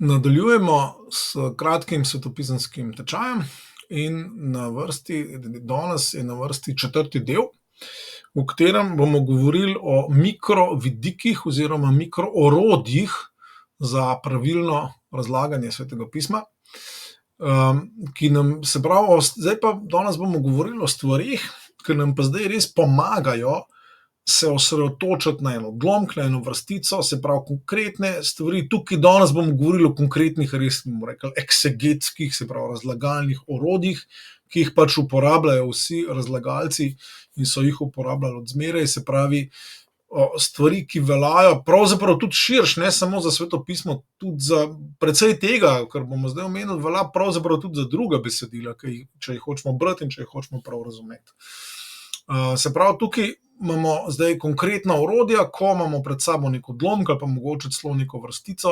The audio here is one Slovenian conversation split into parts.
Nadaljujemo s kratkim svetopisemskim tečajem in danes je na vrsti četrti del, v katerem bomo govorili o mikrovidikih oziroma mikroorodjih za pravilno razlaganje Svetega pisma, ki nam, zdaj pa danes bomo govorili o stvareh, ki nam pa zdaj res pomagajo se osredotočiti na en odlomek, na eno vrstico, se pravi konkretne stvari. Tukaj danes bomo govorili o konkretnih, res bomo rekli, eksegetskih, se pravi razlagalnih orodjih, ki jih pač uporabljajo vsi razlagalci in so jih uporabljali od zmeraj, se pravi stvari, ki veljajo pravzaprav tudi širše, ne samo za Sveto pismo, tudi za precej tega, kar bomo zdaj omenili, velja pravzaprav tudi za druga besedila, če jih hočemo brati in če jih hočemo prav razumeti. Se pravi, tukaj imamo zdaj konkretna orodja, ko imamo pred sabo nek odlomek ali pa mogoče celo neko vrstico.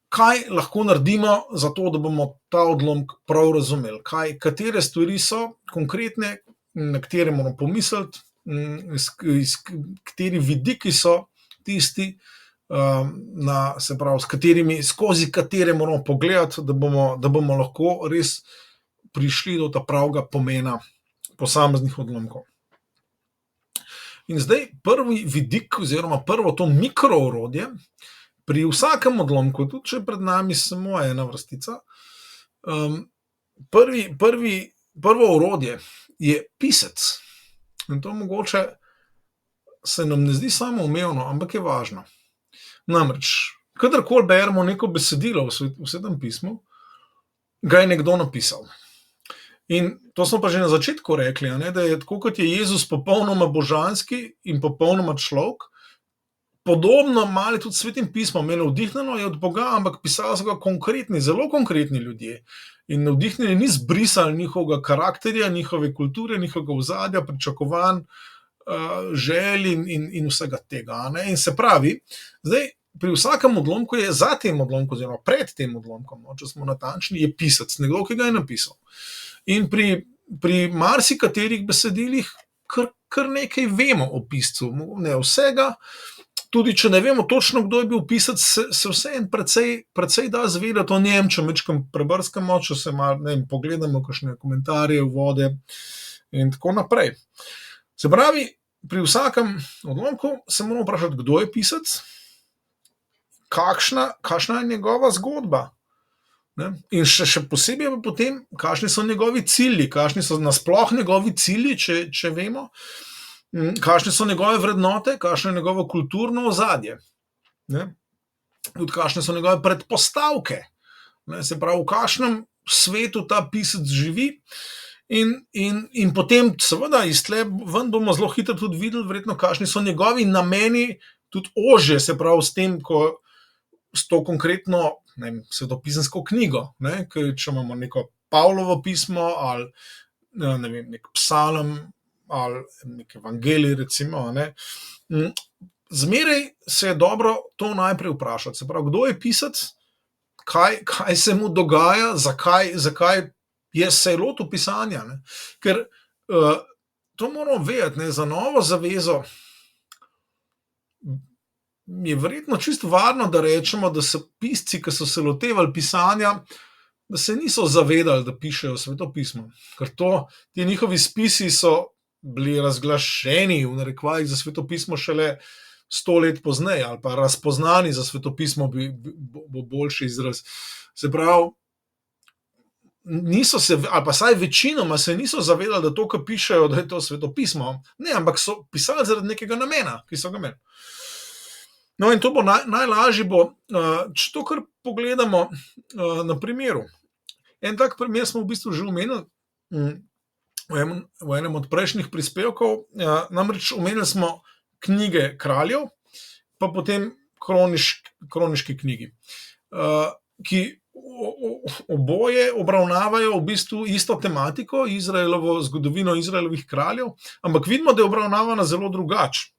Kaj lahko naredimo za to, da bomo ta odlomek prav razumeli? Katere stvari so konkretne, na katere moramo pomisliti, kateri vidiki so tisti, se pravi, skozi katere moramo pogledati, da bomo lahko res prišli do ta pravega pomena posameznih odlomkov. In zdaj prvi vidik oziroma prvo to mikroorodje pri vsakem odlomku, tudi če je pred nami samo ena vrstica, prvo orodje je pisec. In to mogoče se nam ne zdi samoumevno, ampak je važno. Namreč, kadarkoli beremo neko besedilo v Svetem pismu, ga je nekdo napisal. In to smo pa že na začetku rekli, da je tako, kot je Jezus popolnoma božanski in popolnoma človek, podobno malo tudi s Svetim pismom, navdihnjeno je od Boga, ampak pisali so ga konkretni, zelo konkretni ljudje. In navdihnjeni ni zbrisali njihovega karakterja, njihove kulture, njihovega ozadja, pričakovanj, želj in vsega tega. In se pravi, zdaj pri vsakem odlomku je za tem odlomkom oziroma pred tem odlomkom, če smo natančni, je pisec, nekdo, ki ga je napisal. In pri marsikaterih besedilih kar nekaj vemo o piscu, ne vsega, tudi če ne vemo točno, kdo je bil pisec, se vseeno precej da zvedeti o njem, če majčkeno prebrskamo, če se malo pogledamo kakšne komentarje, uvode in tako naprej. Se pravi, pri vsakem odlomku se moramo vprašati, kdo je pisec, kakšna je njegova zgodba. In še posebej pa potem, kakšni so njegovi cilji, kakšni so nasploh njegovi cilji, če vemo, kakšne so njegove vrednote, kakšno je njegovo kulturno ozadje, tudi kakšne so njegove predpostavke, se pravi, v kakšnem svetu ta pisec živi. In potem seveda iz tle ven bomo zelo hitro tudi videli, verjetno, kakšni so njegovi nameni, tudi ožje, se pravi, s to konkretno svetopisemsko knjigo, če imamo neko Pavlovo pismo ali nek psalm ali nek evangelij, recimo. Zmeraj se je dobro to najprej vprašati, se pravi, kdo je pisec, kaj se mu dogaja, zakaj se je lotil pisanja. Ker to moramo vedeti, za novo zavezo je verjetno čisto varno, da rečemo, da so pisci, ki so se lotevali pisanja, da se niso zavedali, da pišejo Sveto pismo. Ker ti njihovi spisi so bili razglašeni, v narekovajih, za Sveto pismo šele 100 let pozneje, ali pa razpoznani za Sveto pismo bo boljši izraz. Se pravi, niso se, ali pa saj večinoma se niso zavedali, da to, kar pišejo, da je to Sveto pismo. Ne, ampak so pisali zaradi nekega namena, ki so ga imeli. No, in to bo najlažje, če to kar pogledamo na primeru. En tak primer smo v bistvu že omenili v enem od prejšnjih prispevkov, namreč omenili smo knjige kraljev, pa potem kroniški knjigi, ki oboje obravnavajo v bistvu isto tematiko, Izraelovo zgodovino Izraelovih kraljev, ampak vidimo, da je obravnavana zelo drugače.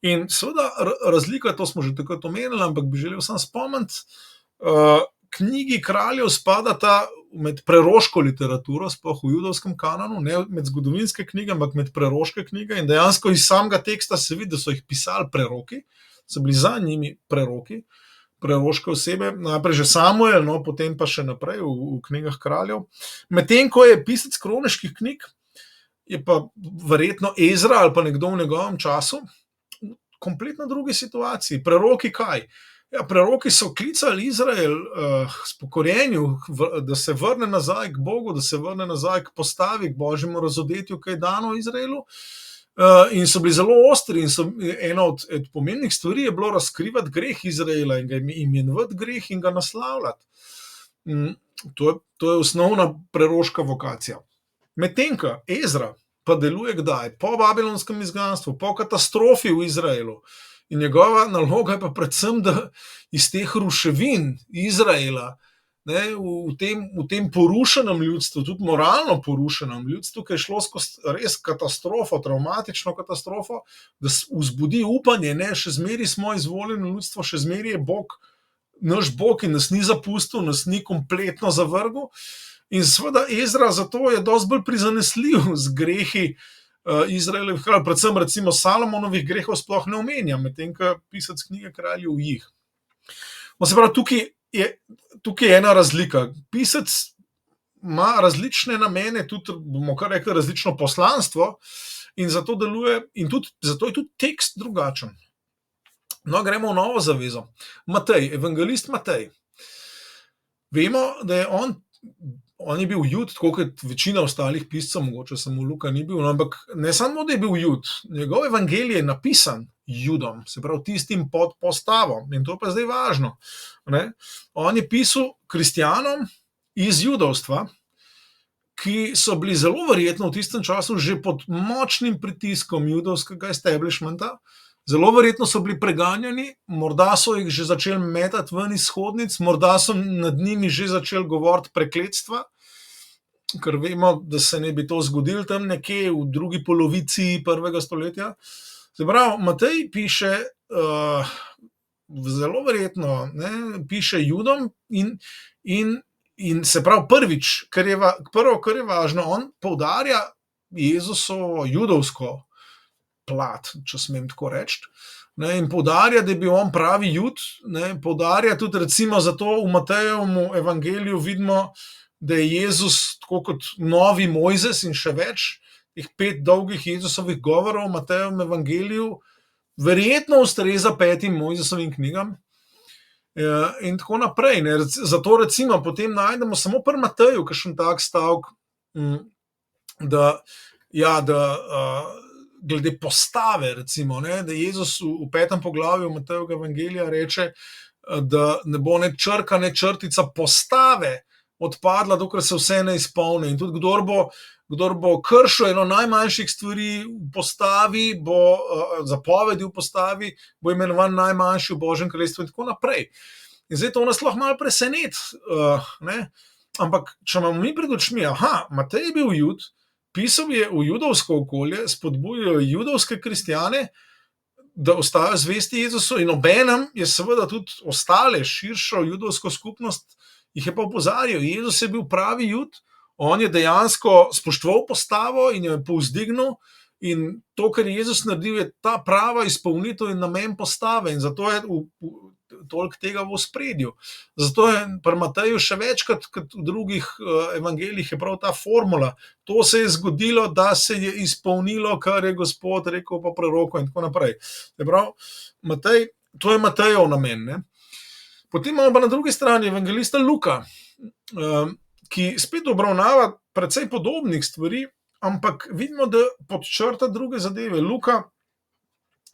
In seveda razlika, to smo že takrat omenili, ampak bi želel sam spomniti, knjigi kraljev spadata med preroško literaturo, sploh v judovskem kanonu, ne med zgodovinske knjige, ampak med preroške knjige, in dejansko iz samega teksta se vidi, da so jih pisali preroki, so bili za njimi preroki, preroške osebe, najprej že Samuel, no, potem pa še naprej v knjigah kraljev. Medtem ko je pisec kroniških knjig, je pa verjetno Ezra ali pa nekdo v njegovem času v kompletno drugi situaciji. Preroki kaj? Ja, preroki so klicali Izrael s pokorjenju, da se vrne nazaj k Bogu, da se vrne nazaj k postavi, k božjemu razodetju, ki je dano Izraelu. In so bili zelo ostri in ena od pomembnih stvari je bilo razkrivati greh Izraela in ga imenovati greh in ga naslavljati. To je osnovna preroška vokacija. Medtem ko Ezra pa deluje kdaj? Po babilonskem izgnanstvu, po katastrofi v Izraelu. In njegova naloga je pa predvsem, da iz teh ruševin Izraela, ne, v tem porušenem ljudstvu, tudi moralno porušenem ljudstvu, ki je šlo skozi res katastrofo, travmatično katastrofo, da vzbudi upanje, ne, še zmeraj smo izvoljeno ljudstvo, še zmeraj je Bog, naš Bog, in nas ni zapustil, nas ni kompletno zavrgel. In seveda Ezra zato je dosti bolj prizanesljiv z grehi Izraelovih kraljev, predvsem recimo Salomonovih grehov sploh ne omenja, medtem ko pisec knjige kraljev jih. Se pravi, tukaj je ena razlika. Pisec ima različne namene, tudi bomo kar rekli različno poslanstvo, in zato deluje, in zato je tudi tekst drugačen. No, gremo v Novo zavezo. Matej, evangelist Matej. Vemo, da je on je bil Jud, tako kot večina ostalih piscev, mogoče samo Luka ni bil, ampak ne samo, da je bil Jud, njegov evangelij je napisan Judom, se pravi tistim pod postavo, in to pa je zdaj važno. Ne? On je pisal kristjanom iz judovstva, ki so bili zelo verjetno v tistem času že pod močnim pritiskom judovskega establishmenta, zelo verjetno so bili preganjani, morda so jih že začeli metati ven iz shodnic, morda so nad njimi že začeli govoriti prekletstva, ker vemo, da se ne bi to zgodilo tam nekje v drugi polovici 1. stoletja. Se pravi, Matej piše zelo verjetno, ne, piše Judom in se pravi prvič, prvo, kar je važno, on poudarja Jezusovo judovsko plat, če smem tako reči, ne, in poudarja, da je bil on pravi Jud, ne, poudarja tudi recimo zato v Matejevem evangeliju vidimo, da je Jezus tako kot novi Mojzes in še več, teh 5 dolgih Jezusovih govorov v Matejevem evangeliju verjetno ustreza 5 Mojzesovim knjigam in tako naprej. Ne. Zato recimo potem najdemo samo pri Mateju kakšen tak stavek, da glede postave recimo, ne, da Jezus v 5. poglavju Matejevega evangelija reče, da ne bo ne črka, ne črtica postave odpadla, dokler se vse ne izpolni. In tudi kdor bo kršil eno najmanjših stvari v postavi, zapovedi v postavi, bo imenovan najmanjši v Božjem kraljestvu in tako naprej. In zdaj to nas lahko malo preseneti, ne? Ampak če imamo mi pred očmi, Matej je bil Jud, pisal je v judovsko okolje, spodbujal judovske kristjane, da ostajajo zvesti Jezusu, in obenem je seveda tudi ostale širšo judovsko skupnost jih je pa opozarjal. Jezus je bil pravi Jud, on je dejansko spoštoval postavo in jo je povzdignil, in to, kar je Jezus naredil, je ta prava izpolnitev in namen postave, in zato je toliko tega v ospredju. Zato je pri Mateju še večkrat kot v drugih evangelijih je prav ta formula. To se je zgodilo, da se je izpolnilo, kar je Gospod rekel pa prorokov in tako naprej. Matej, to je Matejev namen, ne? Potem imamo pa na drugi strani evangelista Luka, ki spet obravnava precej podobnih stvari, ampak vidimo, da podčrta druge zadeve. Luka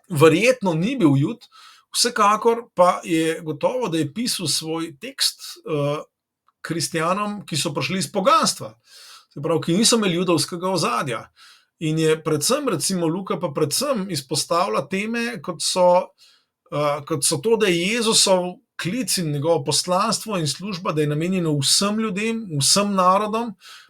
verjetno ni bil Jud, vsekakor pa je gotovo, da je pisal svoj tekst kristjanom, ki so prišli iz poganstva, se pravi, ki niso imeli judovskega ozadja. In je predvsem, recimo Luka pa predvsem izpostavlja teme, kot so to, da je Jezusov klic in njegovo poslanstvo in služba, da je namenjeno vsem ljudem, vsem narodom,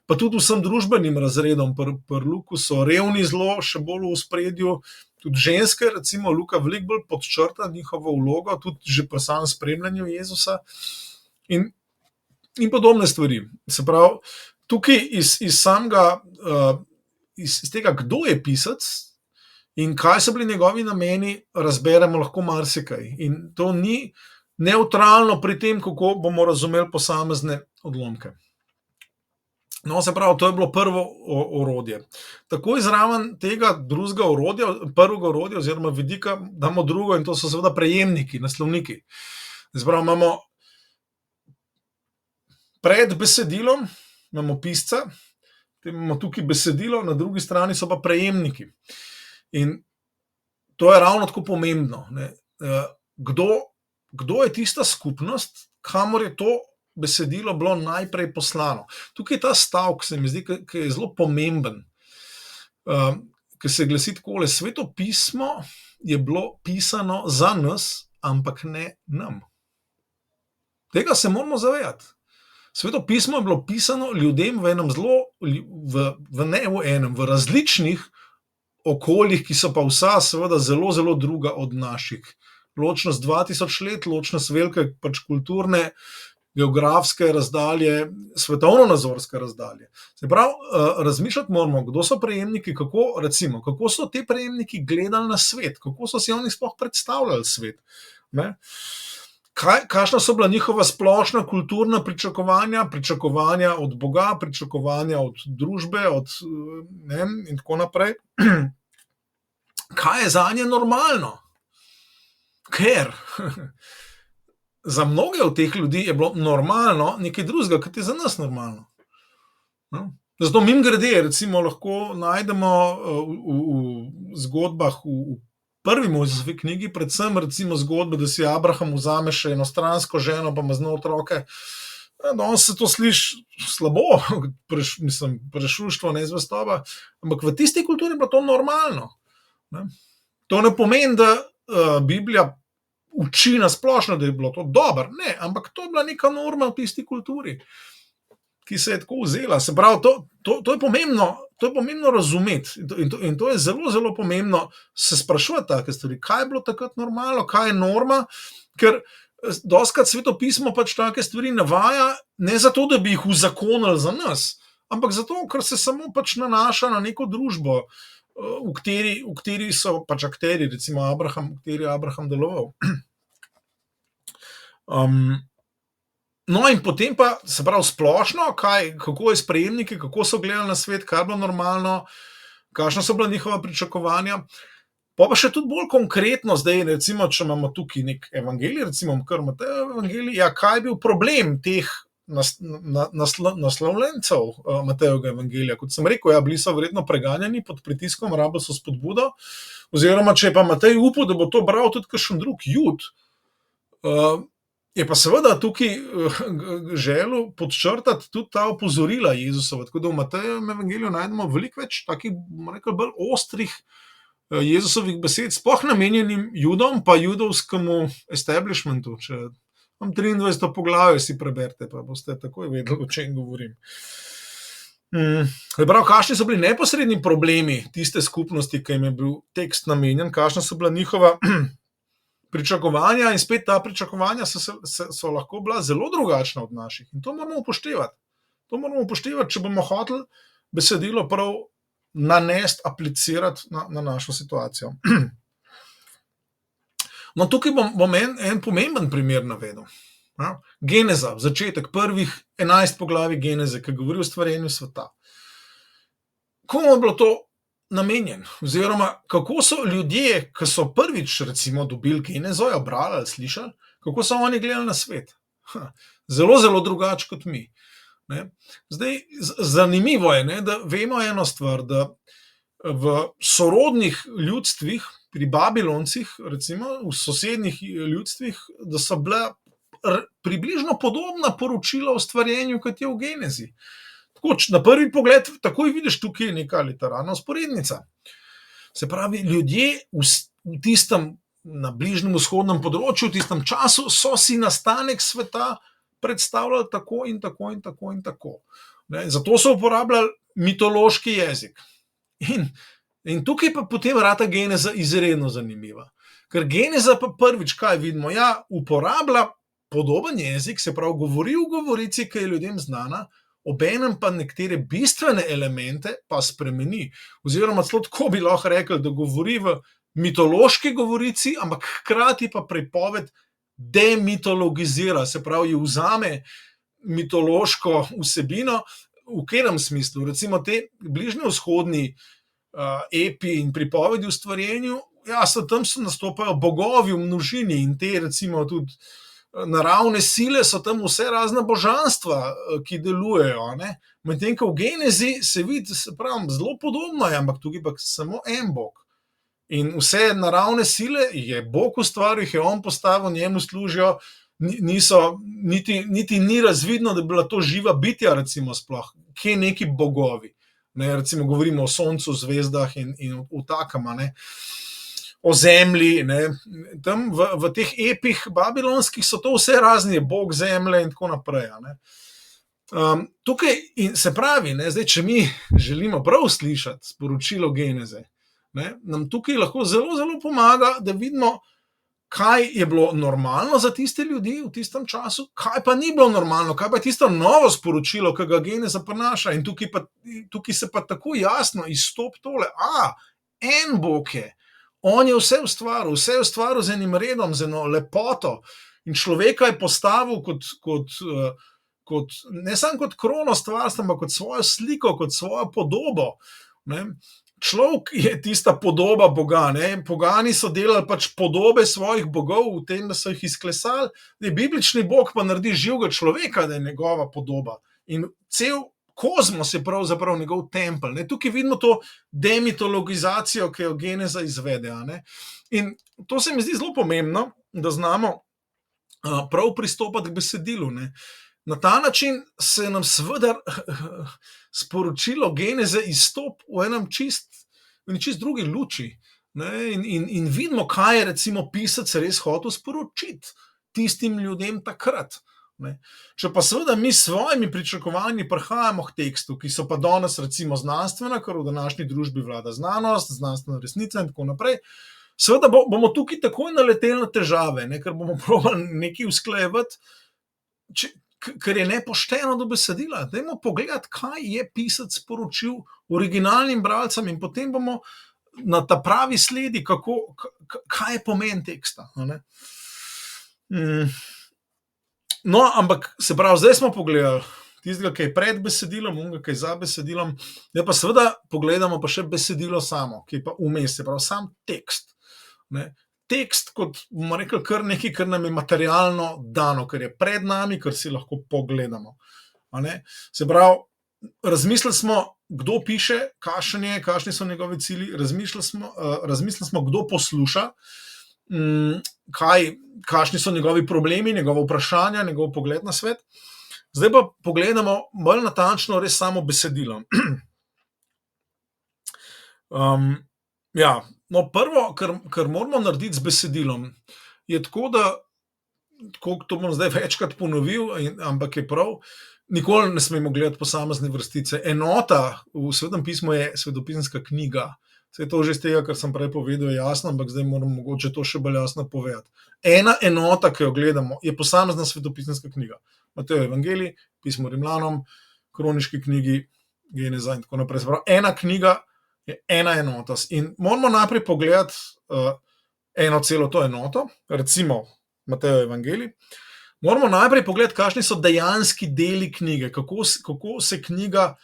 pa tudi vsem družbenim razredom. Pri Luku so revni zelo še bolj v ospredju, tudi ženske, recimo Luka veliko bolj podčrta njihovo vlogo, tudi že pri samem spremljanju Jezusa in podobne stvari. Se pravi, tukaj iz tega, kdo je pisec in kaj so bili njegovi nameni, razberemo lahko marsikaj. In to ni nevtralno pri tem, kako bomo razumeli posamezne odlomke. No, se pravi, to je bilo prvo orodje. Takoj zraven tega prvega orodja oziroma vidika damo drugo in to so seveda prejemniki, naslovniki. Se pravi, imamo pred besedilom, imamo pisca, potem imamo tukaj besedilo, na drugi strani so pa prejemniki. In to je ravno tako pomembno, ne. Kdo je tista skupnost, kamor je to besedilo bilo najprej poslano. Tukaj je ta stavek, se mi zdi, ki je zelo pomemben, ki se glasi takole: Sveto pismo je bilo pisano za nas, ampak ne nam. Tega se moramo zavedati. Sveto pismo je bilo pisano ljudem v različnih okoljih, ki so pa vsa seveda zelo, zelo druga od naših. Ločnost 2000 let, ločnost velike pač kulturne, geografske razdalje, svetovno-nazorske razdalje. Se pravi, razmišljati moramo, kdo so prejemniki, kako so te prejemniki gledali na svet, kako so si oni sploh predstavljali svet. Ne? Kakšna so bila njihova splošna kulturna pričakovanja od Boga, pričakovanja od družbe, in tako naprej. Kaj je zanje normalno? Ker za mnoge od teh ljudi je bilo normalno nekaj drugega, kot je za nas normalno. Zato mimogrede, recimo, lahko najdemo v zgodbah v prvi Mojzesovi knjigi, predvsem recimo zgodbe, da si Abraham vzame še eno stransko ženo, pa ima z njo otroke. Danes se to sliši slabo, prešuštvo, nezvestoba, ampak v tisti kulturi je bilo to normalno. To ne pomeni, da Biblija uči na splošno, da je bilo to dobro. Ne, ampak to je bila neka norma v tisti kulturi, ki se je tako vzela. Se pravi, to je pomembno razumeti in to je zelo, zelo pomembno se sprašovati take stvari. Kaj je bilo takrat normalno, kaj je norma, ker dostikrat Sveto pismo pač take stvari navaja, ne zato, da bi jih uzakonili za nas, ampak zato, ker se samo pač nanaša na neko družbo, v kateri so pač akterji, recimo Abraham, v kateri je Abraham deloval. No, in potem pa, se pravi, splošno, kako je s prejemniki, kako so gledali na svet, kaj je bilo normalno, kakšna so bila njihova pričakovanja. Pa še tudi bolj konkretno zdaj, recimo, če imamo tukaj nek evangelij, recimo kar Matejev evangelij, kaj je bil problem teh naslovljencev Matejevega evangelija? Kot sem rekel, bili so verjetno preganjani pod pritiskom, rabili so spodbudo, oziroma če je pa Matej upal, da bo to bral tudi kakšen drug Jud, je pa seveda tukaj želel podčrtati tudi ta opozorila Jezusova. Tako da v Matejevem evangeliju najdemo veliko več takih, bomo rekli, bolj ostrih Jezusovih besed, sploh namenjenim Judom, pa judovskemu establishmentu. Če imam 23. poglavje, si preberite, pa boste takoj vedeli, o čem govorim. Kakšni so bili neposredni problemi tiste skupnosti, ki jim je bil tekst namenjen, kakšna so bila njihova pričakovanja, in spet ta pričakovanja so lahko bila zelo drugačna od naših. In to moramo upoštevati. Če bomo hoteli besedilo prav nanesti, aplicirati na našo situacijo. No, tukaj bom en pomemben primer navedel. Geneza, začetek prvih 11 poglavij Geneze, ki govori o stvarjenju sveta. Komu je bilo to namenjen? Oziroma, kako so ljudje, ki so prvič recimo dobili Genezo, jo brali ali slišali, kako so oni gledali na svet? Zelo, zelo drugače kot mi. Zdaj, zanimivo je, da vemo eno stvar, da v sorodnih ljudstvih, pri Babiloncih, recimo, v sosednjih ljudstvih, da so bila približno podobna poročila o stvarjenju, kot je v Genezi. Tako, na prvi pogled takoj vidiš, tukaj je neka literarna vzporednica. Se pravi, ljudje v tistem, na bližnjem vzhodnem področju, v tistem času, so si nastanek sveta predstavljali tako in tako in tako in tako. Zato so uporabljali mitološki jezik. In tukaj pa potem rata Geneza izredno zanimiva. Ker Geneza pa prvič, kaj vidimo? Uporablja podoben jezik, se pravi, govori v govorici, ki je ljudem znana, obenem pa nekatere bistvene elemente pa spremeni. Oziroma celo tako bi lahko rekli, da govori v mitološki govorici, ampak hkrati pa pripoved demitologizira, se pravi, vzame mitološko vsebino. V katerem smislu? Recimo te bližnjevzhodni epi in pripovedi o stvarjenju, jasno, tam nastopajo bogovi v množini in te recimo tudi naravne sile so tam vse razna božanstva, ki delujejo, ne. Medtem ko v Genezi se vidi, se pravi, zelo podobno je, ampak tukaj pa samo en bog. In vse naravne sile je Bog ustvaril, jih je on postavil, njemu služijo, niti ni razvidno, da bi bila to živa bitja, recimo sploh, kje neki bogovi. Ne, recimo govorimo o soncu, zvezdah in o takama, ne. O zemlji, ne. Tam v teh epih babilonskih so to vse razni, bog zemlje in tako naprej, ne. Tukaj, in se pravi, ne, zdaj, če mi želimo prav slišati sporočilo Geneze, ne, nam tukaj lahko zelo, zelo pomaga, da vidimo, kaj je bilo normalno za tiste ljudi v tistem času, kaj pa ni bilo normalno, kaj pa je tisto novo sporočilo, ki ga Geneza prinaša. In tukaj se pa tako jasno izstopi tole. En Bog je. On je vse ustvaril z enim redom, z eno lepoto. In človeka je postavil kot ne samo kot krono stvarstva, ampak kot svojo sliko, kot svojo podobo. Ne. Človek je tista podoba Boga, ne. Pogani so delali pač podobe svojih bogov v tem, da so jih izklesali, biblični Bog pa naredi živega človeka, da je njegova podoba. In cel kozmos je pravzaprav njegov tempelj, ne. Tukaj vidimo to demitologizacijo, ki jo Geneza izvede, ne. In to se mi zdi zelo pomembno, da znamo prav pristopati k besedilu, ne. Na ta način se nam seveda sporočilo Geneze izstopi v eni čist drugi luči, ne, in vidimo, kaj je recimo pisec res hotel sporočiti tistim ljudem takrat, ne. Če pa seveda mi s svojimi pričakovanji prihajamo k tekstu, ki so pa danes recimo znanstvena, ker v današnji družbi vlada znanost, znanstvena resnica in tako naprej, seveda bomo tukaj takoj naleteli na težave, ne, ker bomo probali nekaj usklajevati, ker je nepošteno do besedila. Dajmo pogledati, kaj je pisec sporočil originalnim bralcem in potem bomo na ta pravi sledi, kaj je pomen teksta, ne. No, ampak se pravi, zdaj smo pogledali tistega, ki je pred besedilom, onega, ki je za besedilom, zdaj pa seveda pogledamo pa še besedilo samo, ki je pa vmes, se pravi, sam tekst, ne. Tekst kot, bomo rekli, kar nekaj, kar nam je materialno dano, kar je pred nami, kar si lahko pogledamo, a ne. Se pravi, razmislili smo, kdo piše, kakšni so njegovi cilji, razmislili smo, kdo posluša, kakšni so njegovi problemi, njegova vprašanja, njegov pogled na svet. Zdaj pa pogledamo bolj natančno res samo besedilo. No, prvo, kar moramo narediti z besedilom, je tako, da, to bom zdaj večkrat ponovil, ampak je prav, nikoli ne smemo gledati posamezne vrstice. Enota v Svetem pismu je svetopisemska knjiga. Saj to že iz tega, kar sem prej povedal, je jasno, ampak zdaj moram mogoče to še bolj jasno povedati. Ena enota, ki jo gledamo, je posamezna svetopisemska knjiga. Matejev evangelij, pismo Rimljanom, kroniški knjigi, Geneza in tako naprej. Se pravi, ena knjiga je ena enota. In moramo najprej pogledati eno celo to enoto, recimo Matejev evangelij. Moramo najprej pogledati, kakšni so dejanski deli knjige, kako se knjiga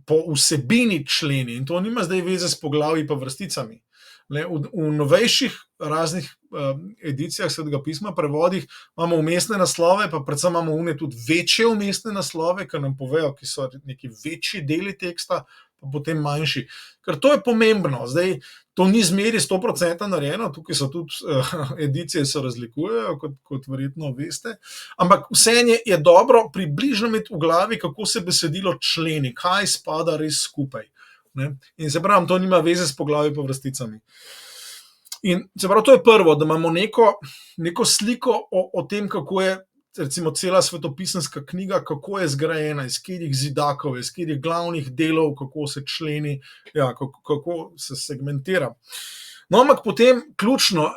po vsebini členi. In to nima zdaj veze s poglavji pa vrsticami. V novejših raznih edicijah Svetega pisma, prevodih, imamo vmesne naslove, pa predvsem imamo tudi večje vmesne naslove, ki nam povejo, ki so neki večji deli teksta, pa potem manjši. Ker to je pomembno. Zdaj, to ni zmeri 100% narejeno, tukaj so tudi edicije se razlikujejo, kot verjetno veste, ampak vseeno je dobro približno imeti v glavi, kako se besedilo členi, kaj spada res skupaj. Ne? In se pravi, to nima veze s poglavji pa vrsticami. In se pravi, to je prvo, da imamo neko sliko o tem, kako je recimo cela svetopisemska knjiga, kako je zgrajena, iz katerih zidakov, iz katerih glavnih delov, kako se členi, kako se segmentira. No, ampak potem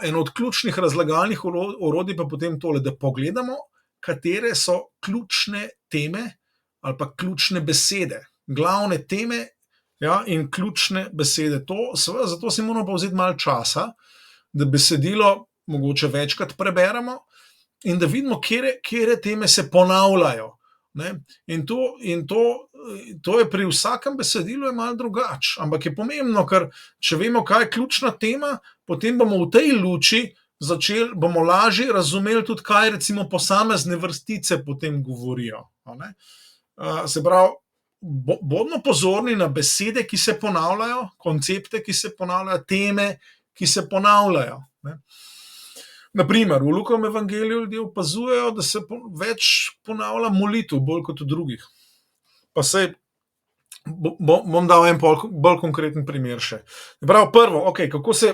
eno od ključnih razlagalnih orodij pa potem tole, da pogledamo, katere so ključne teme ali pa ključne besede, glavne teme in ključne besede. Zato si moramo pa vzeti malo časa, da besedilo mogoče večkrat preberemo, in da vidimo, katere teme se ponavljajo. Ne? To je pri vsakem besedilu je malo drugače, ampak je pomembno, ker če vemo, kaj je ključna tema, potem bomo v tej luči bomo lažje razumeli tudi, kaj recimo posamezne vrstice potem govorijo. Se pravi, bodimo pozorni na besede, ki se ponavljajo, koncepte, ki se ponavljajo, teme, ki se ponavljajo. Naprimer, v Lukovem evangeliju ljudje opazujejo, da se več ponavlja molitev, bolj kot v drugih. Pa sej bom dal en bolj konkreten primer še. Prav, prvo, kako se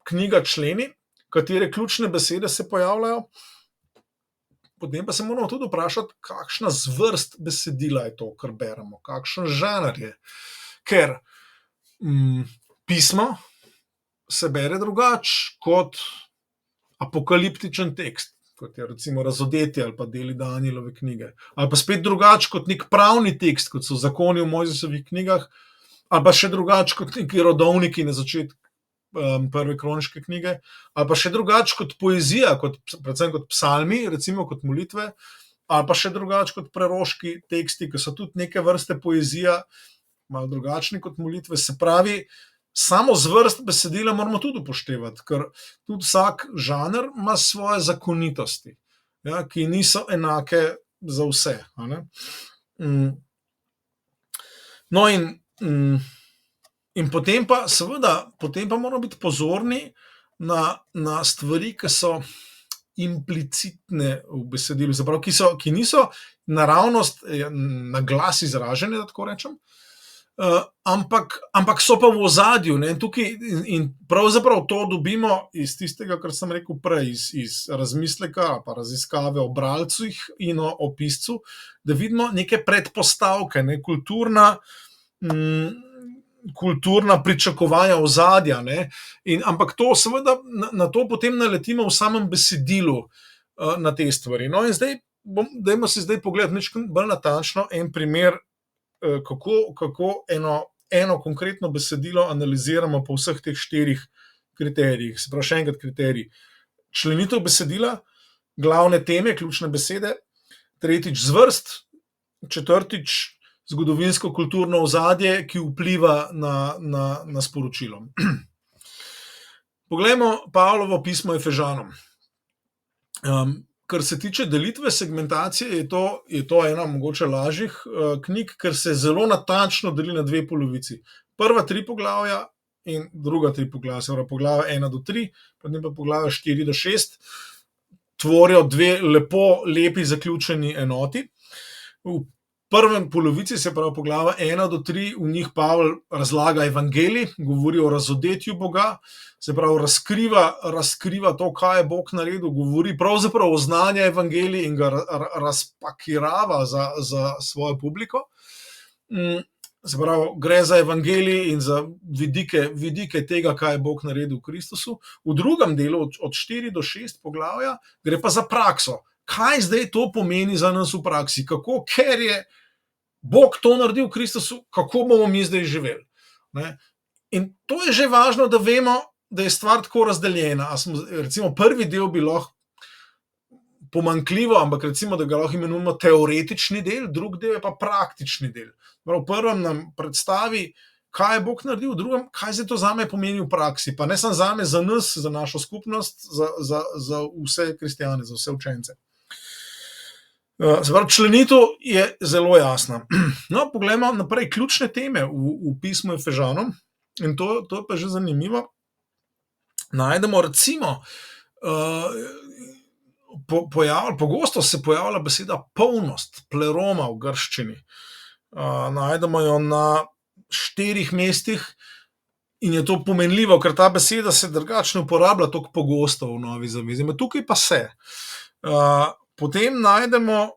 knjiga členi, katere ključne besede se pojavljajo, potem pa se moramo tudi vprašati, kakšna zvrst besedila je to, kar beremo, kakšen žanr je. Ker pismo se bere drugače kot apokaliptičen tekst, kot je recimo Razodetje ali pa deli Danilove knjige. Ali pa spet drugače kot nek pravni tekst, kot so zakoni v Mojzesovih knjigah, ali pa še drugače kot neki rodovniki na začetku prve kroniške knjige, ali pa še drugače kot poezija, predvsem kot psalmi, recimo kot molitve, ali pa še drugače kot preroški teksti, ki so tudi neke vrste poezija, malo drugačni kot molitve. Se pravi, samo zvrst besedila moramo tudi upoštevati, ker tudi vsak žanr ima svoje zakonitosti, ki niso enake za vse. No in potem pa seveda, moramo biti pozorni na stvari, ki so implicitne v besedilu, se pravi, ki niso naravnost na glas izražene, da tako rečem, ampak so pa v ozadju. In pravzaprav to dobimo iz tistega, kar sem rekel prej, iz razmisleka pa raziskave o bralcih in o piscu, da vidimo neke predpostavke, kulturna pričakovanja ozadja. Ampak to seveda na to potem naletimo v samem besedilu na te stvari. No in dajmo si zdaj pogledati bolj natančno en primer, kako eno konkretno besedilo analiziramo po vseh teh 4 kriterijih. Se pravi, še enkrat kriterij. Členitev besedila, glavne teme, ključne besede, tretjič zvrst, četrtič zgodovinsko kulturno ozadje, ki vpliva na sporočilo. Poglejmo Pavlovo pismo Efežanom. Kar se tiče delitve segmentacije, je to ena mogoče lažjih knjig, ker se zelo natančno deli na 2 polovici. Prva 3 poglavja in druga 3 poglavja, se pravi poglavja 1 do 3, potem pa poglavja 4 do 6, tvorijo 2 lepi zaključeni enoti. V prvem polovici, se pravi poglavja 1 do 3, v njih Pavel razlaga evangelij, govori o razodetju Boga, se pravi razkriva to, kaj je Bog naredil, govori pravzaprav o znanju evangelij in ga razpakirava za svojo publiko. Se pravi, gre za evangelij in za vidike tega, kaj je Bog naredil v Kristusu. V drugem delu, od 4 do 6 poglavja, gre pa za prakso. Kaj zdaj to pomeni za nas v praksi? Ker je Bog to naredil v Kristusu, kako bomo mi zdaj živeli? In to je že važno, da vemo, da je stvar tako razdeljena. Recimo prvi del bi lahko pomanjkljivo, ampak recimo, da ga lahko imenujemo teoretični del, drugi del je pa praktični del. V prvem nam predstavi, kaj je Bog naredil, v drugem, kaj zdaj to zame pomeni v praksi. Pa ne samo zame, za nas, za našo skupnost, za vse kristjane, za vse učence. Se pravi, členitev je zelo jasna. No, poglejmo naprej ključne teme v pismu Efežanom, in to je pa že zanimivo. Najdemo recimo, pogosto se pojavlja beseda polnost, pleroma v grščini. Najdemo jo na 4 mestih in je to pomenljivo, ker ta beseda se drugače ne uporablja tako pogosto v Novi zavezi. Tukaj pa se. Potem najdemo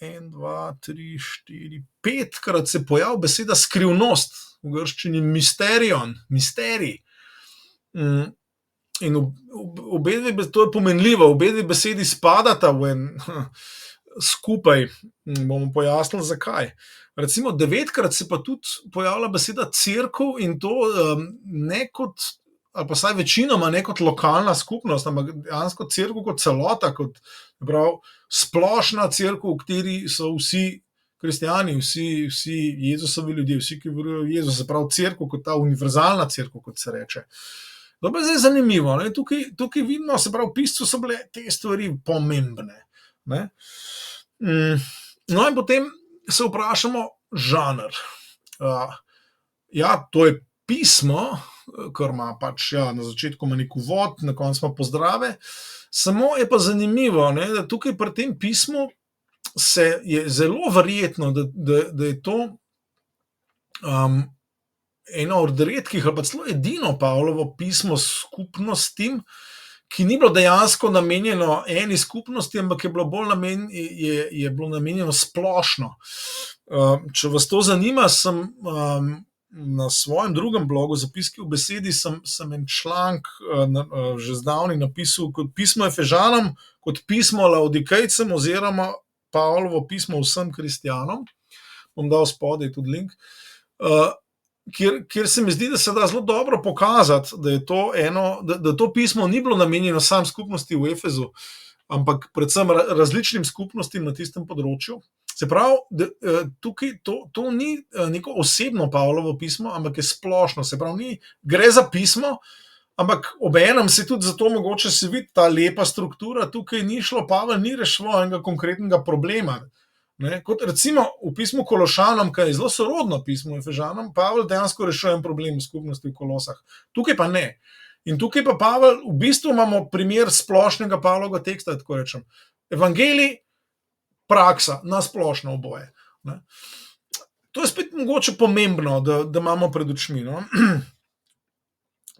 1, 2, 3, 4, 5-krat se pojavi beseda skrivnost, v grščini misterion, misterij. In to je pomenljivo, obe besedi spadata skupaj. Bomo pojasnili, zakaj. Recimo 9-krat se pa tudi pojavlja beseda cerkev in to ne kot ali pa vsaj večinoma ne kot lokalna skupnost, ampak dejansko cerkev kot celota, kot splošna cerkev, v kateri so vsi kristjani, vsi Jezusovi ljudje, vsi, ki verujejo v Jezusa, se pravi cerkev kot ta univerzalna cerkev, kot se reče. To je zdaj zanimivo. Ne? Tukaj vidimo, se pravi, v piscu so bile te stvari pomembne. Ne? No in potem se vprašamo žanr. Ja, to je pismo, kar ima pač na začetku ima nek uvod, na koncu ima pozdrave. Samo je pa zanimivo, ne, da tukaj pri tem pismu je zelo verjetno, da je to eno od redkih ali pa celo edino Pavlovo pismo s skupnostim, ki ni bilo dejansko namenjeno eni skupnosti, ampak je bilo bilo namenjeno splošno. Če vas to zanima, sem na svojem drugem blogu Zapiski v besedi sem en članek že zdavnaj napisal kot pismo Efežanom, kot pismo Laodikejcem oziroma Pavlovo pismo vsem kristjanom. Bom dal spodaj tudi link. Kjer se mi zdi, da se da zelo dobro pokazati, da to pismo ni bilo namenjeno sam skupnosti v Efezu, ampak predvsem različnim skupnostim na tistem področju. Se pravi, tukaj to ni neko osebno Pavlovo pismo, ampak je splošno. Se pravi, gre za pismo, ampak obenem se tudi zato mogoče se vidi ta lepa struktura. Tukaj ni šlo, Pavel ni reševal enega konkretnega problema. Ne, kot recimo v pismu Kološanom, ki je zelo sorodno pismo Efežanom, Pavel dejansko rešuje en problem v skupnosti v Kolosah. Tukaj pa ne. In tukaj pa Pavel, v bistvu imamo primer splošnega Pavlovega teksta, tako rečem. Evangelij, praksa, na splošno oboje. Ne. To je spet mogoče pomembno, da imamo pred očmi. No.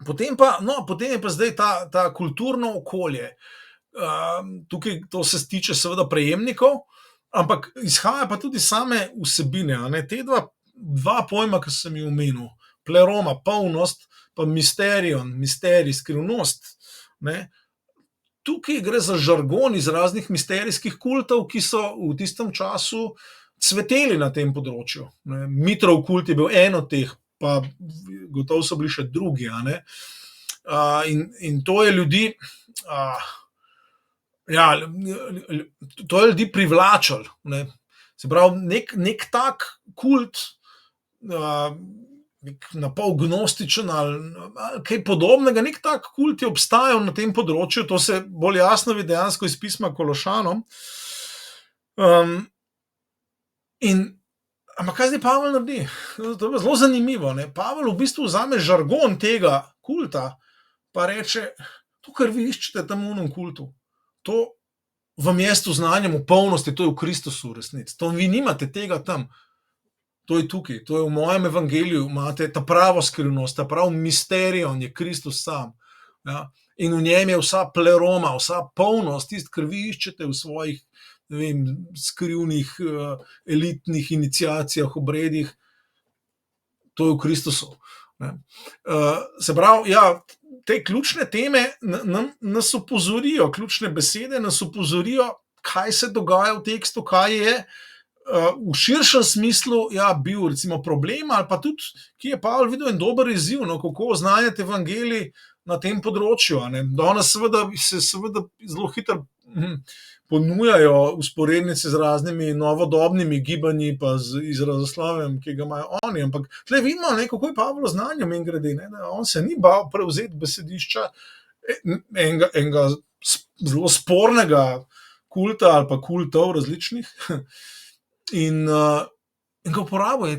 Potem je pa zdaj ta kulturno okolje. Tukaj to se tiče seveda prejemnikov, ampak izhaja pa tudi same vsebine. Ne? Te dva pojma, ki sem jih omenil, pleroma, polnost, pa misterij, skrivnost. Ne? Tukaj gre za žargon iz raznih misterijskih kultov, ki so v tistem času cveteli na tem področju. Ne? Mitrov kult je bil en od teh, pa gotovo so bili še drugi. In to je ljudi... Ja, to je ljudi privlačilo. Ne. Se pravi, nek tak kult, nek napol gnostičen ali kaj podobnega, nek tak kult je obstajal na tem področju, to se bolj jasno vidi dejansko iz pisma Kološanom. Ampak kaj zdaj Pavel naredi? To je zelo zanimivo. Ne. Pavel v bistvu vzame žargon tega kulta, pa reče, to, kar vi iščete tam v unem kultu, to v mestu znanjem v polnosti, to je v Kristusu v resnici. To vi nimate tega tam. To je tukaj, to je v mojem evangeliju, imate ta pravo skrivnost, ta prav misterij, on je Kristus sam. Ja? In v njem je vsa pleroma, vsa polnost, tisto, kar vi iščete v svojih, ne vem, skrivnih, elitnih iniciacijah, obredih, to je v Kristusu. Ne? Se pravi, ja, te ključne teme nas opozorijo, ključne besede nas opozorijo, kaj se dogaja v tekstu, kaj je v širšem smislu bil recimo problem, ali pa tudi, ki je Pavel videl en dober izziv, kako oznanjati evangelij na tem področju. Danes se zelo hitro ponujajo vzporednice z raznimi novodobnimi gibanji, pa z izrazoslovjem, ki ga imajo oni. Ampak tle vidimo, kako je Pavel oznanjal, mimogrede, on se ni bal prevzeti besedišča enega zelo spornega kulta ali pa kultov različnih in ga uporabil, je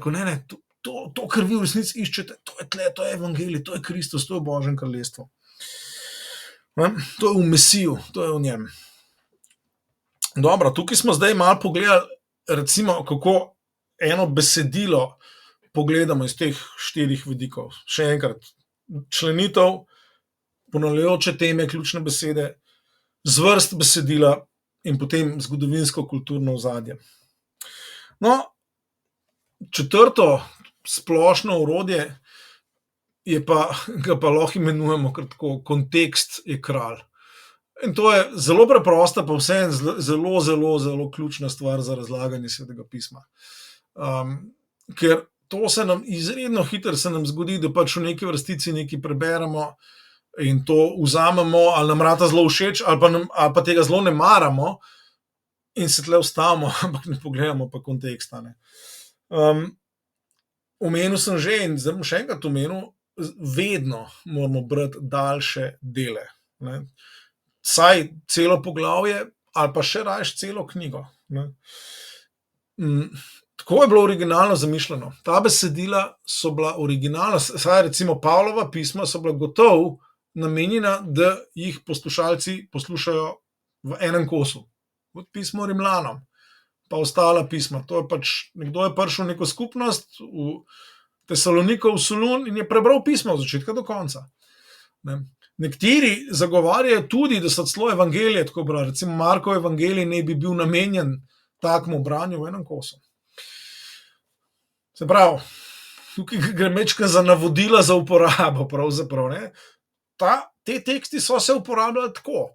to, kar vi v resnici iščete, to je evangelij, to je Kristus, to je Božje kraljestvo. To je v Mesiju, to je v njem. Dobro, tukaj smo zdaj malo pogledali, recimo, kako eno besedilo pogledamo iz teh 4 vidikov. Še enkrat, členitev, ponavljajoče teme, ključne besede, zvrst besedila in potem zgodovinsko-kulturno ozadje. No, 4. splošno orodje ga pa lahko imenujemo kar tako, kontekst je kralj. In to je zelo preprosta, pa vseeno zelo, zelo, zelo ključna stvar za razlaganje Svetega pisma. Ker to se nam izredno hitro zgodi, da pač v neki vrstici nekaj preberemo in to vzamemo, ali nam rata zelo všeč, ali pa tega zelo ne maramo, in se tle ustavimo, ampak ne pogledamo pa konteksta. Omenil sem že in zdaj bom še enkrat omenil, vedno moramo brati daljše dele. Saj celo poglavje, ali pa še rajš celo knjigo. Tako je bilo originalno zamišljeno. Ta besedila so bila originalna, saj recimo Pavlova pisma so bila gotovo namenjena, da jih poslušalci poslušajo v enem kosu. Kot pismo Rimljanom, pa ostala pisma. To je pač, nekdo je prišel v neko skupnost v Tesalonikov, v Solun in je prebral pismo od začetka do konca. Nekateri zagovarjajo tudi, da so celo evangelije tako brali. Recimo Markov evangelij ne bi bil namenjen takemu branju v enem kosu. Se pravi, tukaj gre mečkaj za navodila za uporabo, pravzaprav. Te teksti so se uporabljali tako.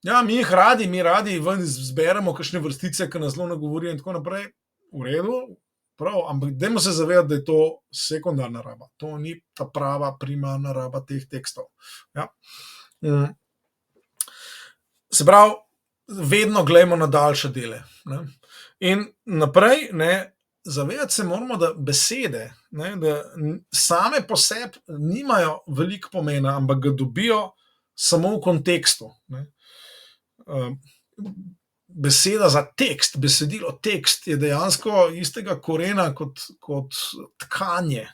Ja, mi radi ven zberemo kakšne vrstice, ki nas zelo nagovorijo in tako naprej. V redu, prav, ampak dajmo se zavedati, da je to sekundarna raba. To ni ta prava primarna raba teh tekstov. Ja. Se pravi, vedno gledamo na daljše dele. In naprej, zavedati se moramo, da besede, da same po sebi nimajo veliko pomena, ampak ga dobijo samo v kontekstu. Beseda za tekst, besedilo tekst je dejansko istega korena kot tkanje.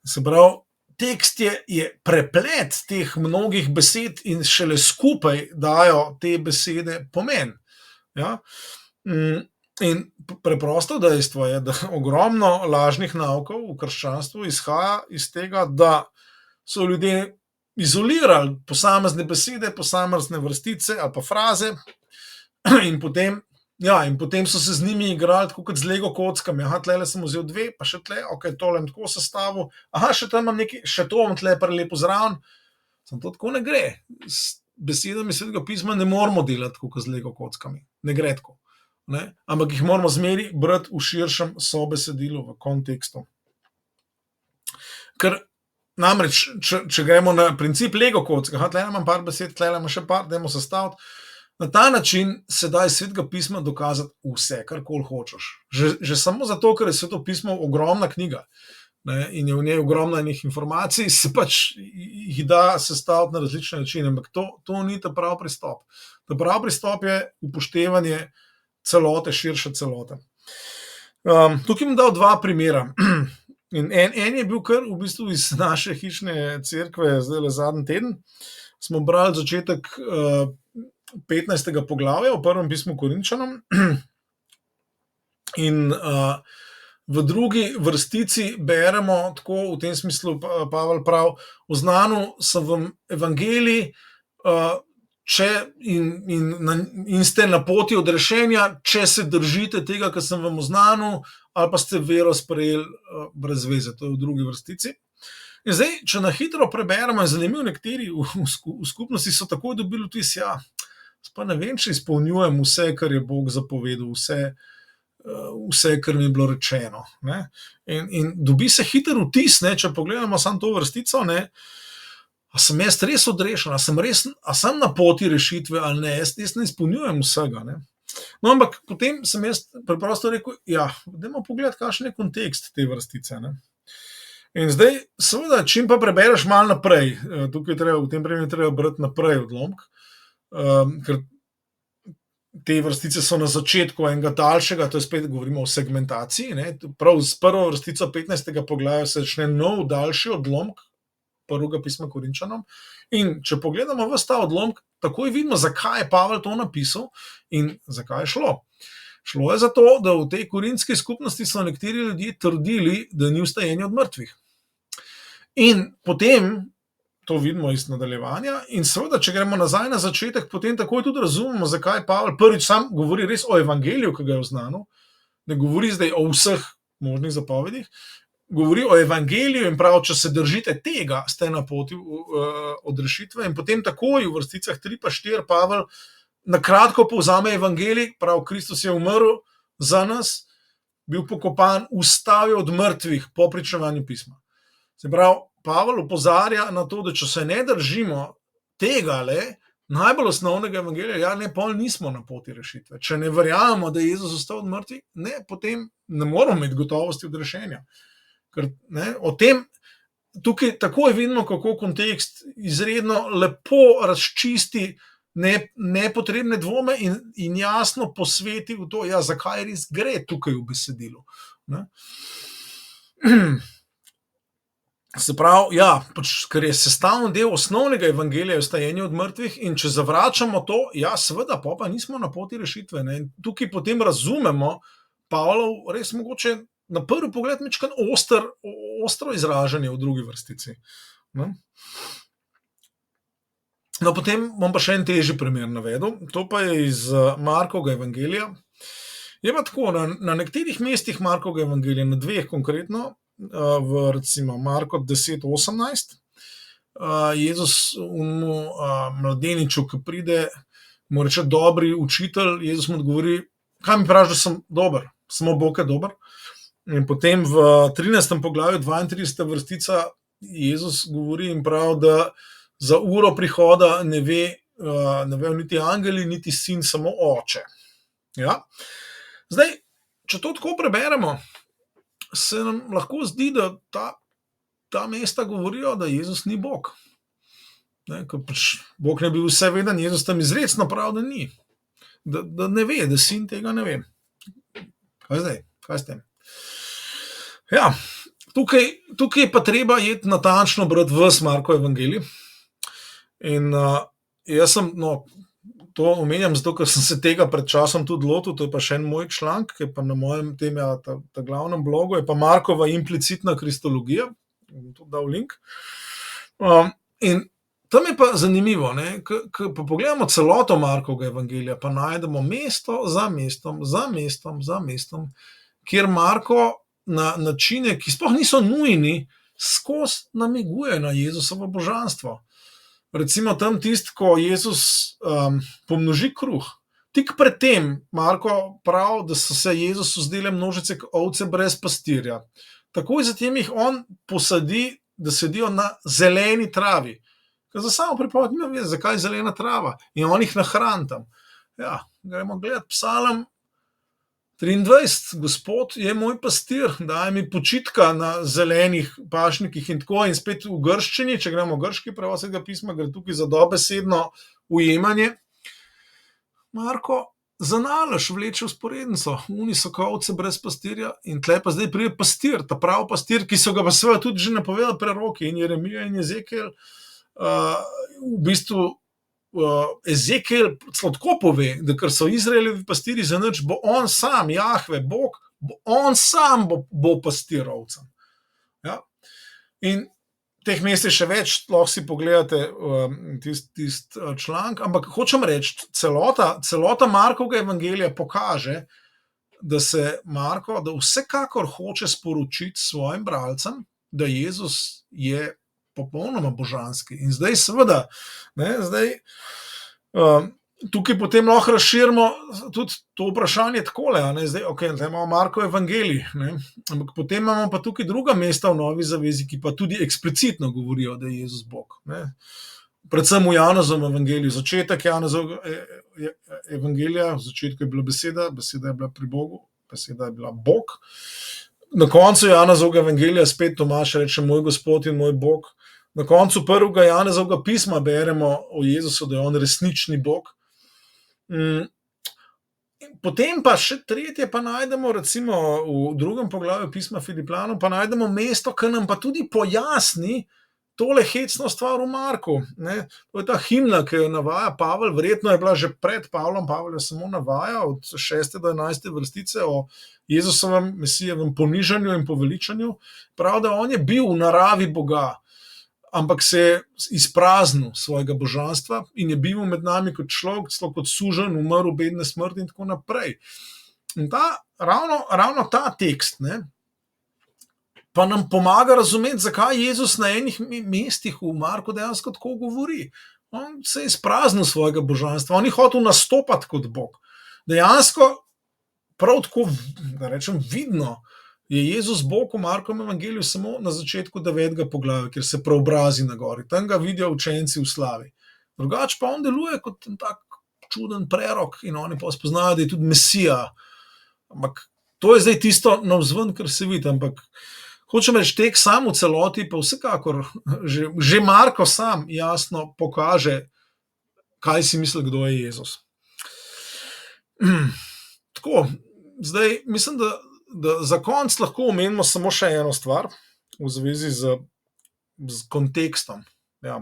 Se pravi, tekst je preplet teh mnogih besed in šele skupaj dajo te besede pomen. Ja? In preprosto dejstvo je, da ogromno lažnih naukov v krščanstvu izhaja iz tega, da so ljudje izolirali posamezne besede, posamezne vrstice ali pa fraze in potem so se z njimi igrali tako kot z Lego kockami. Tlele sem vzel 2, pa še tle, tole tako sestavil, še tam imam nekaj, še to bom tle prelepo zraven. Samo to tako ne gre. S besedami Svetega pisma ne moramo delati tako kot z Lego kockami. Ne gre tako. Ampak jih moramo zmeri brati v širšem sobesedilu, v kontekstu. Ker namreč, če gremo na princip Lego kocka, tle imam par besed, tle imam še par, dajmo sestaviti. Na ta način se da iz Svetega pisma dokazati vse, karkoli hočeš. Že samo zato, ker je Sveto pismo ogromna knjiga in je v njej ogromno enih informacij, se pač jih da sestaviti na različne načine, ampak to ni ta prav pristop. Ta prav pristop je upoštevanje celote, širše celote. Tukaj bom dal 2 primera. In en je bil kar v bistvu iz naše hišne cerkve, zdaj zadnji teden. Smo brali začetek 15. poglavja v prvem pismu Korinčanom. In v drugi vrstici beremo tako, v tem smislu Pavel pravi, oznanil sem vam evangelij, in ste na poti odrešenja, če se držite tega, kar sem vam oznanil, ali pa ste vero sprejeli brez veze. To je v drugi vrstici. In zdaj, če na hitro preberemo, je zanimivo, nekateri v skupnosti so takoj dobili vtis, pa ne vem, če izpolnjujem vse, kar je Bog zapovedal, vse, kar mi je bilo rečeno. In dobi se hiter vtis, če pogledamo samo to vrstico, a sem jaz res odrešen, a sem na poti rešitve ali ne, jaz ne izpolnjujem vsega. No, ampak potem sem jaz preprosto rekel, dajmo pogledati, kakšen je kontekst te vrstice. In zdaj, seveda, čim pa prebereš malo naprej, tukaj v tem primeru treba brati naprej odlomek, ker te vrstice so na začetku enega daljšega, to je spet govorimo o segmentaciji, prav s prvo vrstico 15. poglavja se začne nov daljši odlomek prvega pisma Korinčanom. In če pogledamo ves ta odlomek, takoj vidimo, zakaj je Pavel to napisal in zakaj je šlo. Šlo je za to, da v tej korinski skupnosti so nekateri ljudje trdili, da ni vstajenja od mrtvih. In potem, to vidimo iz nadaljevanja, in seveda, če gremo nazaj na začetek, potem takoj tudi razumemo, zakaj Pavel prvič sam govori res o evangeliju, ki ga je oznanil, ne govori zdaj o vseh možnih zapovedih, govori o evangeliju in pravi, če se držite tega, ste na poti odrešitve. In potem takoj v vrsticah 3 pa 4 Pavel na kratko povzame evangelij, pravi, Kristus je umrl za nas, bil pokopan, vstal je od mrtvih po pričevanju pisma. Se pravi, Pavel opozarja na to, da če se ne držimo tega najbolj osnovnega evangelija, ne, pol nismo na poti rešitve. Če ne verjamemo, da je Jezus ostal od mrtvih, potem ne moramo imeti gotovosti od rešenja. Ker o tem tukaj takoj vidimo, kako kontekst izredno lepo razčisti nepotrebne dvome in jasno posveti v to, zakaj res gre tukaj v besedilu. Se pravi, ker je sestavni del osnovnega evangelija vstajenje od mrtvih in če zavračamo to, seveda, pa nismo na poti rešitve. In tukaj potem razumemo Pavlov res mogoče na prvi pogled majčkeno ostro izražanje v drugi vrstici. Potem bom pa še en težji primer navedel, to pa je iz Markovega evangelija. Je pa tako, na nekaterih mestih Markovega evangelija, na dveh konkretno, v recimo Marko 10:18, Jezus mladeniču, ki pride, mu reče dobri učitelj, Jezus mu odgovori, kaj mi praviš, da sem dober, samo Bog je dober. In potem v 13. poglavju 32. vrstica Jezus govori in pravi, da za uro prihoda ne vejo niti angeli, niti sin, samo oče. Zdaj, če to tako preberemo, se nam lahko zdi, da ta mesta govorijo, da Jezus ni Bog. Ker Bog ne bi vseveden, Jezus tam izrecno pravi, da ni. Da ne ve, da sin tega ne ve. Kaj zdaj? Kaj s tem? Tukaj pa treba iti natančno brati ves Markov evangelij. In jaz sem, to omenjam zato, ker sem se tega pred časom tudi lotil, to je pa še en moj članek, ki je pa na mojem tem, ta glavnem blogu, je pa Markova implicitna kristologija, bom tudi dal link. In tam je pa zanimivo, ko pa pogledamo celoto Markovega evangelija, pa najdemo mesto za mestom, za mestom, za mestom, kjer Marko na načine, ki sploh niso nujni, skozi namiguje na Jezusovo božanstvo. Recimo tam ko Jezus pomnoži kruh. Tik pred tem Marko pravi, da so se Jezusu zdele množice ovce brez pastirja. Takoj zatem jih on posadi, da sedijo na zeleni travi. Ker za samo pripoved ne ve, zakaj zelena trava. In on jih nahrani tam. Gremo gledati Psalm 23. Gospod je moj pastir, daje mi počitka na zelenih pašnikih in tako. In spet v grščini, če gremo v grški prevod Svetega pisma, gre tukaj za dobesedno ujemanje. Marko zanalaš vleče vzporednico. Oni so ovce brez pastirja in tle pa zdaj pride pastir, ta pravi pastir, ki so ga pa seveda tudi že napovedali preroki in Jeremija in Ezekiel. V bistvu Ezekiel celo tako pove, da ker so Izraelovi pastirji za nič, bo on sam, Jahve, Bog, on sam bo pastir ovcam. In teh mest je še več, lahko si pogledate tisti članek, ampak hočem reči, celota Markovega evangelija pokaže, da se Marko, da vsekakor hoče sporočiti svojim bralcem, da Jezus je popolnoma božanski. In zdaj seveda, tukaj potem lahko razširimo tudi to vprašanje takole, zdaj, zdaj imamo Markov evangelij, ampak potem imamo pa tukaj druga mesta v Novi zavezi, ki pa tudi eksplicitno govorijo, da je Jezus Bog. Predvsem v Janezovem evangeliju, začetek Janezovega evangelija, v začetku je bila beseda, beseda je bila pri Bogu, beseda je bila Bog. Na koncu Janezovega evangelija spet Tomaž reče, moj Gospod in moj Bog. Na koncu prvega Janezovega pisma beremo o Jezusu, da je on resnični Bog. Potem pa še tretje pa najdemo, recimo v drugem poglavju pisma Filipljanom, pa najdemo mesto, ki nam pa tudi pojasni tole hecno stvar v Marku. To je ta himna, ki jo navaja Pavel, verjetno je bila že pred Pavlom, Pavel je samo navaja od 6. do 11. vrstice o Jezusovem mesijevem ponižanju in poveličanju. Prav, da on je bil v naravi Boga, ampak se je izpraznil svojega božanstva in je bil med nami kot človek, celo kot suženj, umrl bedne smrti in tako naprej. In ravno ta tekst, pa nam pomaga razumeti, zakaj Jezus na enih mestih v Marku dejansko tako govori. On se je izpraznil svojega božanstva, on je hotel nastopati kot Bog. Dejansko, prav tako, da rečem, vidno, je Jezus Bog v Markovem evangeliju samo na začetku 9. poglavja, kjer se preobrazi na gori. Tam ga vidijo učenci v slavi. Drugače pa on deluje kot tak čuden prerok in oni pa spoznajo, da je tudi Mesija. Ampak to je zdaj tisto navzven, kar se vidi, ampak hočem reči, tek sam v celoti pa vsekakor že Marko sam jasno pokaže, kaj si misli, kdo je Jezus. Tako, zdaj mislim, da za konec lahko omenimo samo še eno stvar v zvezi z kontekstom. Ja.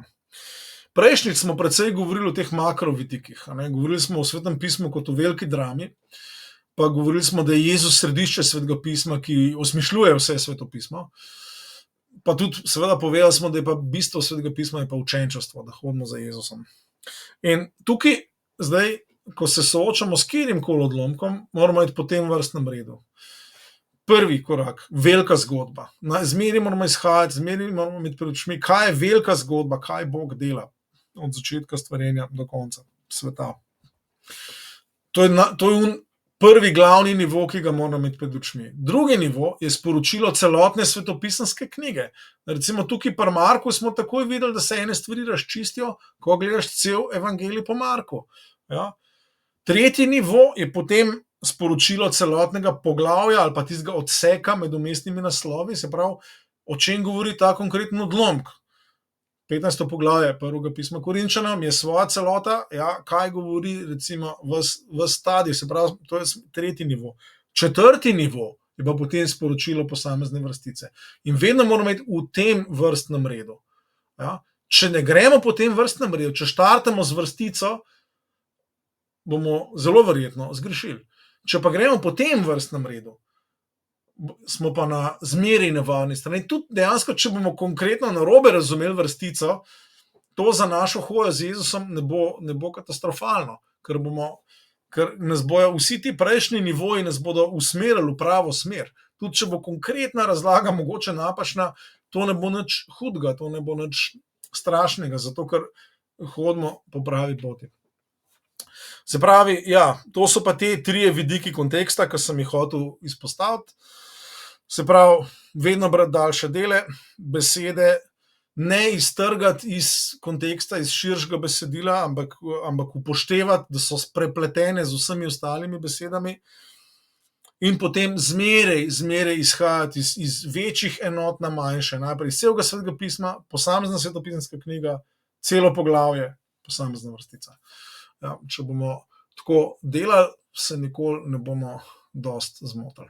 Prejšnjič smo precej govorili o teh makrovidikih. Govorili smo o Svetem pismu kot o veliki drami, pa govorili smo, da je Jezus središče Svetega pisma, ki osmišljuje vse Sveto pismo. Pa tudi seveda povedali smo, da je pa bistvo Svetega pisma je pa učenčestvo, da hodimo za Jezusom. In tukaj zdaj, ko se soočamo s katerimkoli odlomkom, moramo iti po tem vrstnem redu. Prvi korak, velika zgodba. Zmeraj moramo izhajati, zmeraj moramo imeti pred očmi, kaj je velika zgodba, kaj Bog dela od začetka stvarjenja do konca sveta. To je prvi glavni nivo, ki ga moramo imeti pred očmi. Drugi nivo je sporočilo celotne svetopisanske knjige. Recimo tukaj pri Marku smo takoj videli, da se ene stvari razčistijo, ko gledaš cel evangelij po Marku. Ja. Tretji nivo je potem sporočilo celotnega poglavja ali pa tistega odseka med umestnimi naslovi, se pravi, o čem govori ta konkreten odlomek. 15. poglavje prvega pisma Korinčanom je svoja celota, ja, kaj govori recimo v stadiju, se pravi, to je tretji nivo. Četrti nivo je pa potem sporočilo posamezne vrstice. In vedno moramo imeti v tem vrstnem redu. Ja. Če ne gremo po tem vrstnem redu, če štartamo z vrstico, bomo zelo verjetno zgrešili. Če pa gremo po tem vrstnem redu, smo pa na zmeraj nevarni strani. Tudi dejansko, če bomo konkretno narobe razumeli vrstico, to za našo hojo z Jezusom ne bo katastrofalno, ker nas bojo vsi ti prejšnji nivoji nas bodo usmerili v pravo smer. Tudi če bo konkretna razlaga mogoče napačna, to ne bo nič hudega, to ne bo nič strašnega, zato ker hodimo po pravi poti. Se pravi, ja, to so pa te trije vidiki konteksta, ki sem jih hotel izpostaviti. Se pravi, vedno brati daljše dele, besede ne iztrgati iz konteksta, iz širšega besedila, ampak upoštevati, da so prepletene z vsemi ostalimi besedami in potem zmeraj izhajati iz večjih enot na manjše. Najprej iz celega Svetega pisma, posamezna svetopisanska knjiga, celo poglavje, posamezna vrstica. Ja, če bomo tako delali, se nikoli ne bomo dosti zmotili.